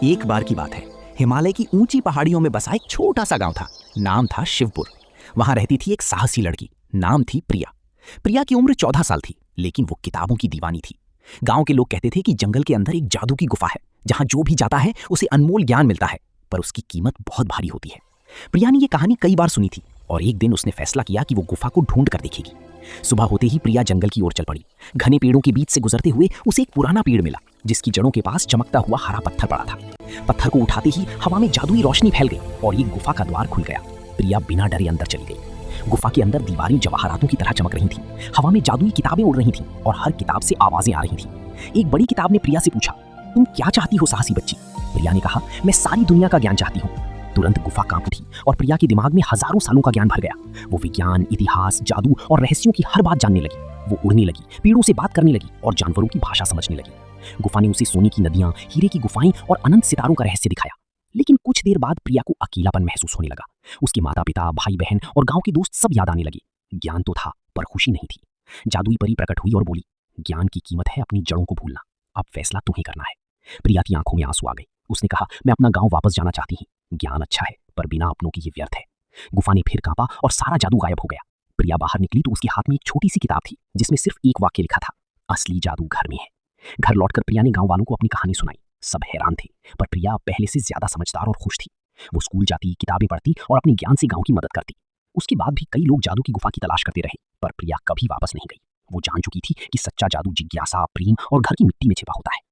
एक बार की बात है, हिमालय की ऊंची पहाड़ियों में बसा एक छोटा सा गांव था। नाम था शिवपुर। वहां रहती थी एक साहसी लड़की। नाम थी प्रिया। प्रिया की उम्र 14 साल थी, लेकिन वो किताबों की दीवानी थी। गांव के लोग कहते थे कि जंगल के अंदर एक जादू की गुफा है, जहां जो भी जाता है उसे अनमोल ज्ञान मिलता है, पर उसकी कीमत बहुत भारी होती है। प्रिया ने यह कहानी कई बार सुनी थी और एक दिन उसने फैसला किया कि वो गुफा को ढूंढ कर देखेगी। सुबह होते ही प्रिया जंगल की ओर चल पड़ी। घने पेड़ों के बीच से गुजरते हुए उसे एक पुराना पेड़ मिला, जिसकी जड़ों के पास चमकता हुआ हरा पत्थर पड़ा था। पत्थर को उठाते ही हवा में जादुई रोशनी फैल गई और एक गुफा का द्वार खुल गया। प्रिया बिना डरे अंदर चली गई। गुफा के अंदर दीवारें जवाहरातों की तरह चमक रही थीं। हवा में जादुई किताबें उड़ रही थीं और हर किताब से आवाजें आ रही थीं। एक बड़ी किताब ने प्रिया से पूछा, तुम क्या चाहती हो साहसी बच्ची? प्रिया ने कहा, मैं सारी दुनिया का ज्ञान चाहती हूँ। तुरंत गुफा कांप उठी और प्रिया के दिमाग में हजारों सालों का ज्ञान भर गया। वो विज्ञान, इतिहास, जादू और रहस्यों की हर बात जानने लगी। वो उड़ने लगी, पेड़ों से बात करने लगी और जानवरों की भाषा समझने लगी। गुफा ने उसे सोने की नदियां, हीरे की गुफाएं और अनंत सितारों का रहस्य दिखाया। लेकिन कुछ देर बाद प्रिया को अकेलापन महसूस होने लगा। उसके माता पिता, भाई बहन और गांव के दोस्त सब याद आने लगे। ज्ञान तो था, पर खुशी नहीं थी। जादुई परी प्रकट हुई और बोली, ज्ञान की कीमत है अपनी जड़ों को भूलना। अब फैसला तुम्हें करना है। प्रिया की आंखों में आंसू आ गए। उसने कहा, मैं अपना गांव वापस जाना चाहती हूँ। ज्ञान अच्छा है, पर बिना अपनों की ये व्यर्थ है। गुफा ने फिर कांपा और सारा जादू गायब हो गया। प्रिया बाहर निकली तो उसके हाथ में एक छोटी सी किताब थी, जिसमें सिर्फ एक वाक्य लिखा था, असली जादू घर में है। घर लौटकर प्रिया ने गांव वालों को अपनी कहानी सुनाई। सब हैरान थे, पर प्रिया पहले से ज्यादा समझदार और खुश थी। वो स्कूल जाती, किताबें पढ़ती और अपने ज्ञान से गांव की मदद करती। उसके बाद भी कई लोग जादू की गुफा की तलाश करते रहे, पर प्रिया कभी वापस नहीं गई। वो जान चुकी थी कि सच्चा जादू जिज्ञासा, प्रेम और घर की मिट्टी में छिपा होता है।